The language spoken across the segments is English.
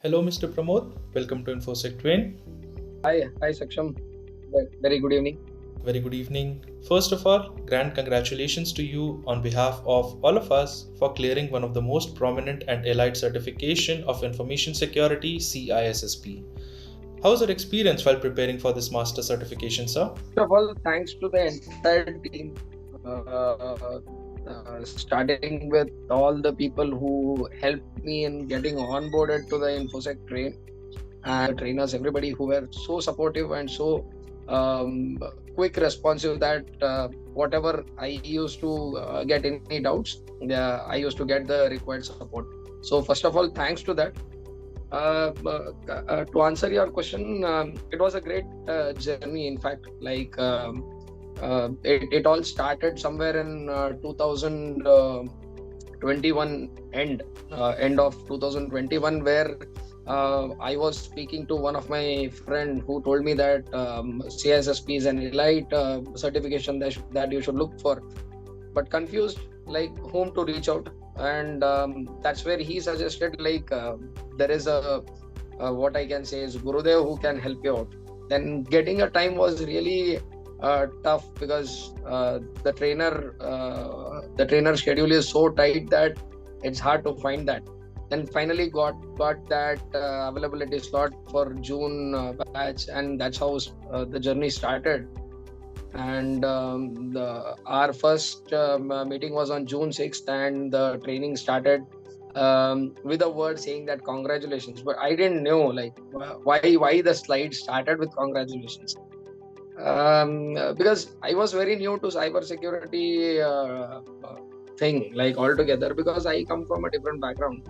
Hello, Mr. Pramod. Welcome to InfosecTrain. Hi, Saksham. Very good evening. Very good evening. First of all, grand congratulations to you on behalf of all of us for clearing one of the most prominent and elite certification of information security, CISSP. How's your experience while preparing for this master certification, sir? First of all, thanks to the entire team, starting with all the people who helped me in getting onboarded to the Infosec train, and the trainers, everybody who were so supportive and so um, quick responsive that whatever I used to get any doubts, I used to get the required support. So first of all, thanks to that. To answer your question, it was a great journey. In fact, it all started somewhere in 2021 end of 2021, where I was speaking to one of my friend who told me that CISSP is an elite certification that you should look for, but confused like whom to reach out. And that's where he suggested there is a what I can say is Gurudev who can help you out. Then getting a time was really tough because the trainer schedule is so tight that it's hard to find that. Then finally got that availability slot for June batch, and that's how the journey started. And our first meeting was on June 6th, and the training started with a word saying that congratulations. But I didn't know like why the slide started with congratulations, because I was very new to cybersecurity thing like altogether, because I come from a different background.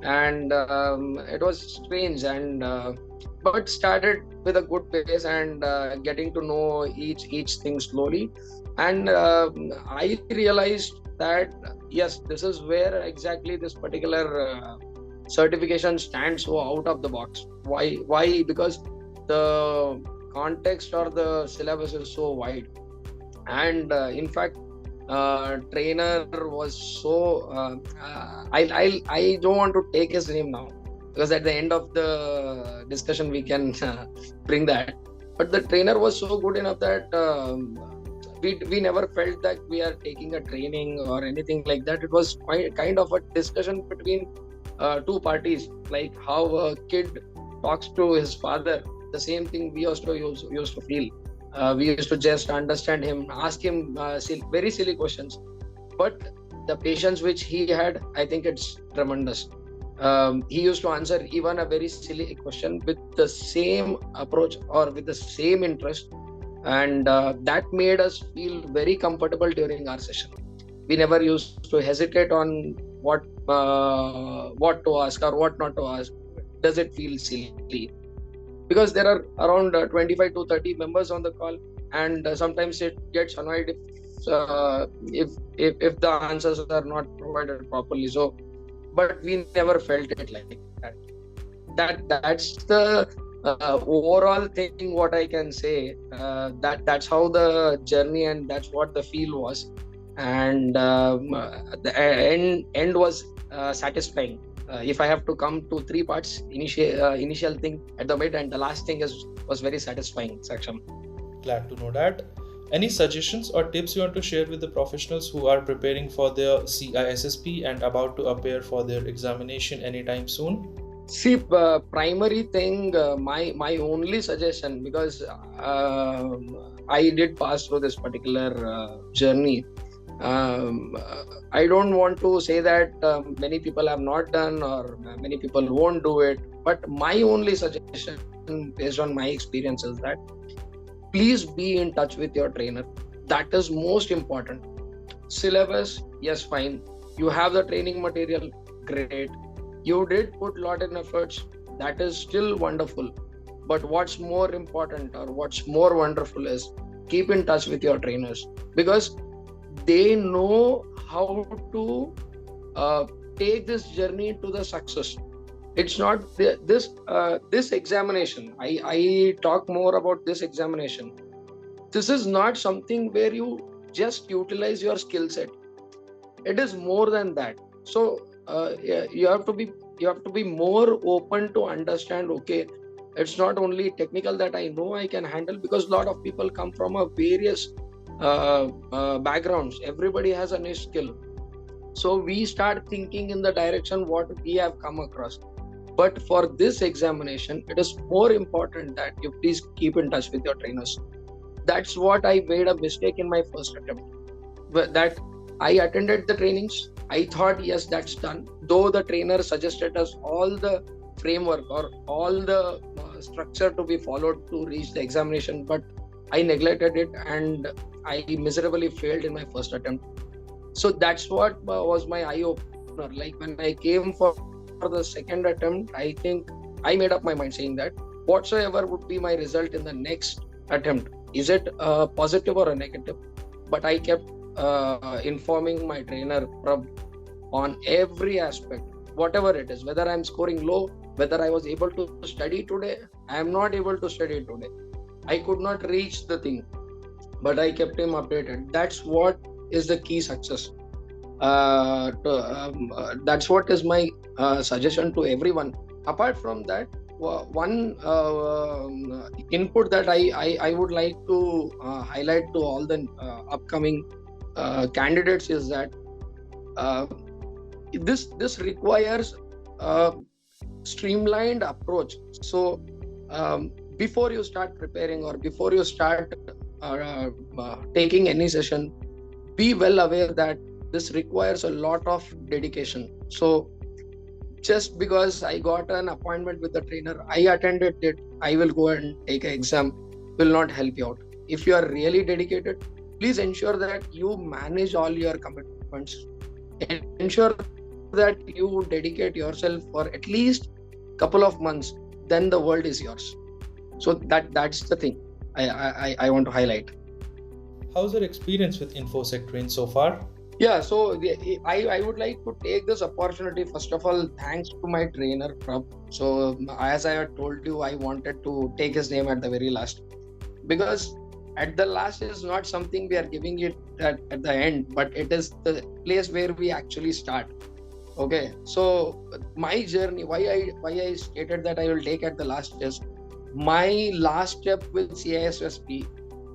And it was strange, and but started with a good pace, and getting to know each thing slowly. And I realized that yes, this is where exactly this particular certification stands so out of the box. Why? Because the context or the syllabus is so wide. And in fact, trainer was so I don't want to take his name now, because at the end of the discussion we can bring that. But the trainer was so good enough that we never felt that we are taking a training or anything like that. It was quite kind of a discussion between two parties, like how a kid talks to his father. The same thing we used to feel. We used to just understand him, ask him very silly questions, but the patience which he had, I think it's tremendous. He used to answer even a very silly question with the same approach or with the same interest, and that made us feel very comfortable during our session. We never used to hesitate on what to ask or what not to ask. Does it feel silly? Because there are around 25 to 30 members on the call, and sometimes it gets annoyed if the answers are not provided properly. So but we never felt it like that's the overall thing what I can say. That's how the journey, and that's what the feel was. And the end was satisfying. If I have to come to three parts, initial thing at the mid, and the last thing was very satisfying, Saksham. Glad to know that. Any suggestions or tips you want to share with the professionals who are preparing for their CISSP and about to appear for their examination anytime soon? See, primary thing, my only suggestion, because I did pass through this particular journey. I don't want to say that many people have not done or many people won't do it, but my only suggestion based on my experience is that please be in touch with your trainer. That is most important. Syllabus, yes, fine. You have the training material, great. You did put lot in efforts, that is still wonderful. But what's more important or what's more wonderful is keep in touch with your trainers, because they know how to take this journey to the success. It's not this examination. I talk more about this examination. This is not something where you just utilize your skill set. It is more than that. So you have to be you have to be more open to understand, okay, it's not only technical that I know I can handle, because a lot of people come from a various backgrounds. Everybody has a niche skill. So we start thinking in the direction what we have come across. But for this examination, it is more important that you please keep in touch with your trainers. That's what I made a mistake in my first attempt. That I attended the trainings. I thought, yes, that's done. Though the trainer suggested us all the framework or all the structure to be followed to reach the examination, but I neglected it and I miserably failed in my first attempt. So that's what was my eye opener. Like when I came for the second attempt, I think I made up my mind saying that whatsoever would be my result in the next attempt, is it positive or a negative? But I kept informing my trainer on every aspect, whatever it is, whether I'm scoring low, whether I was able to study today, I am not able to study today, I could not reach the thing, but I kept him updated. That's what is the key success. That's what is my suggestion to everyone. Apart from that, one input that I would like to highlight to all the upcoming candidates is that this requires a streamlined approach. So before you start preparing or before you start taking any session, be well aware that this requires a lot of dedication. So just because I got an appointment with the trainer, I attended it, I will go and take an exam, will not help you out. If you are really dedicated, please ensure that you manage all your commitments. Ensure that you dedicate yourself for at least couple of months, then the world is yours. So that's the thing I want to highlight. How's your experience with InfosecTrain so far? Yeah, so I would like to take this opportunity. First of all, thanks to my trainer, Prab. So as I had told you, I wanted to take his name at the very last, because at the last is not something we are giving it at the end, but it is the place where we actually start. Okay, so my journey, why I stated that I will take at the last is my last step with CISSP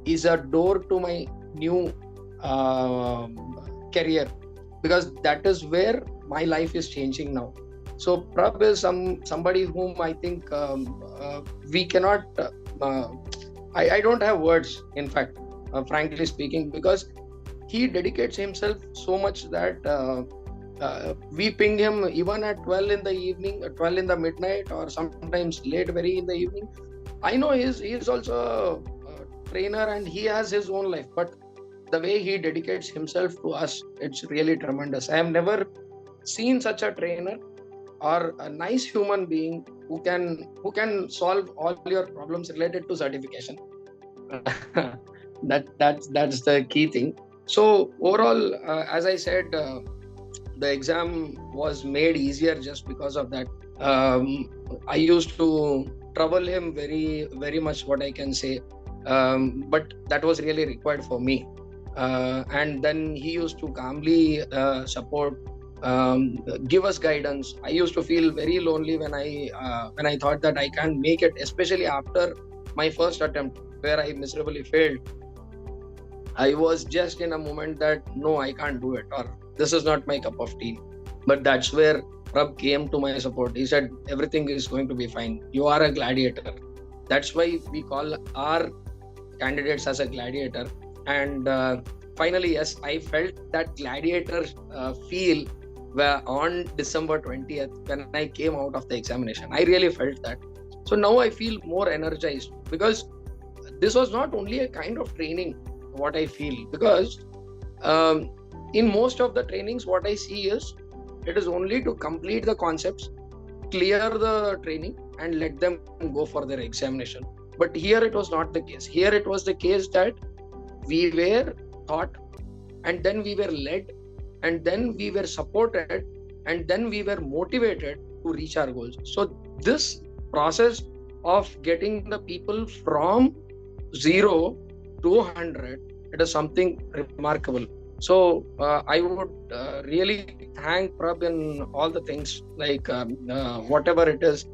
is a door to my new career, because that is where my life is changing now. So Prab is somebody whom I think we cannot I don't have words, in fact, frankly speaking, because he dedicates himself so much that we ping him even at 12 in the evening, 12 in the midnight, or sometimes late very in the evening. I know he is also a trainer and he has his own life, but the way he dedicates himself to us, it's really tremendous. I have never seen such a trainer or a nice human being who can solve all your problems related to certification. That's the key thing. So overall, as I said, the exam was made easier just because of that. I used to trouble him very much, what I can say, but that was really required for me. And then he used to calmly support, give us guidance. I used to feel very lonely when I thought that I can't make it, especially after my first attempt where I miserably failed. I was just in a moment that no, I can't do it, or this is not my cup of tea. But that's where Prab came to my support. He said, everything is going to be fine. You are a gladiator. That's why we call our candidates as a gladiator. And finally, yes, I felt that gladiator feel on December 20th when I came out of the examination. I really felt that. So now I feel more energized, because this was not only a kind of training, what I feel, because in most of the trainings, what I see is it is only to complete the concepts, clear the training, and let them go for their examination. But here it was not the case. Here it was the case that we were taught, and then we were led, and then we were supported, and then we were motivated to reach our goals. So this process of getting the people from 0 to 100, it is something remarkable. So I would really thank Prab in all the things, like whatever it is.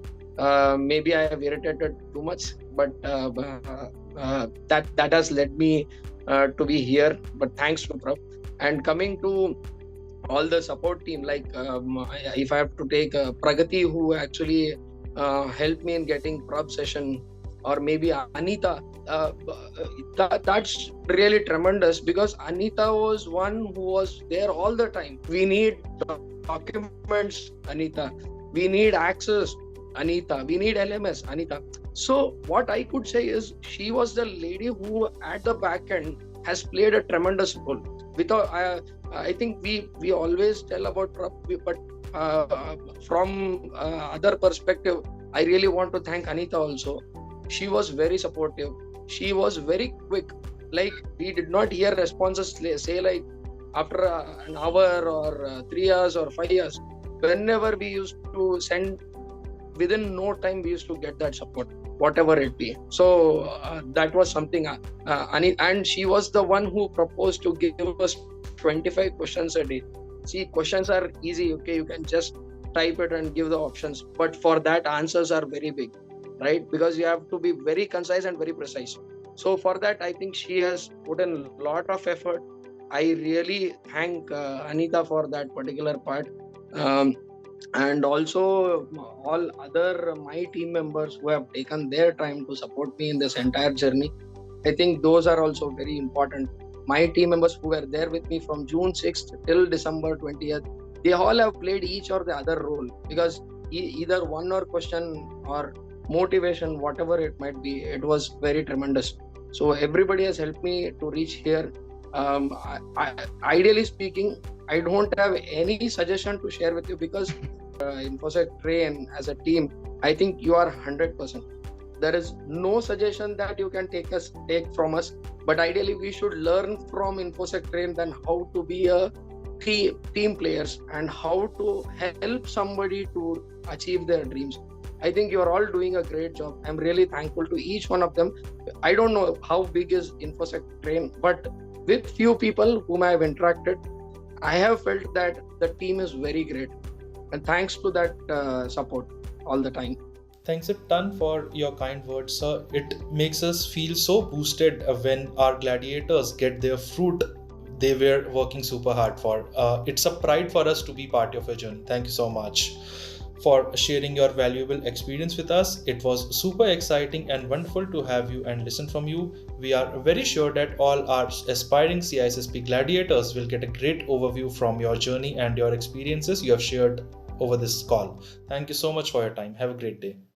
Maybe I have irritated too much, but that has led me to be here. But thanks to Prab. And coming to all the support team, like if I have to take Pragati, who actually helped me in getting Prab session, or maybe Anita. That's really tremendous, because Anita was one who was there all the time. We need documents, Anita. We need access, Anita. We need LMS, Anita. So what I could say is, she was the lady who at the back end has played a tremendous role. Without I think we always tell about Prab, but from other perspective, I really want to thank Anita also. She was very supportive. She was very quick. Like, we did not hear responses say like after an hour or 3 hours or 5 years. Whenever we used to send, within no time we used to get that support, whatever it be. So that was something. And she was the one who proposed to give us 25 questions a day. See, questions are easy. Okay, you can just type it and give the options. But for that, answers are very big, right? Because you have to be very concise and very precise. So for that, I think she has put in a lot of effort. I really thank Anita for that particular part. And also all other my team members who have taken their time to support me in this entire journey. I think those are also very important. My team members who were there with me from June 6th till December 20th, they all have played each or the other role, because either one or question or motivation, whatever it might be, it was very tremendous. So everybody has helped me to reach here. Ideally speaking, I don't have any suggestion to share with you, because InfosecTrain as a team, I think you are 100%. There is no suggestion that you can take from us, but ideally we should learn from InfosecTrain then how to be a team players and how to help somebody to achieve their dreams. I think you are all doing a great job. I'm really thankful to each one of them. I don't know how big is InfosecTrain, but with few people whom I have interacted, I have felt that the team is very great. And thanks to that support all the time. Thanks a ton for your kind words, sir. It makes us feel so boosted when our gladiators get their fruit they were working super hard for. It's a pride for us to be part of your journey. Thank you so much for sharing your valuable experience with us. It was super exciting and wonderful to have you and listen from you. We are very sure that all our aspiring CISSP gladiators will get a great overview from your journey and your experiences you have shared over this call. Thank you so much for your time. Have a great day.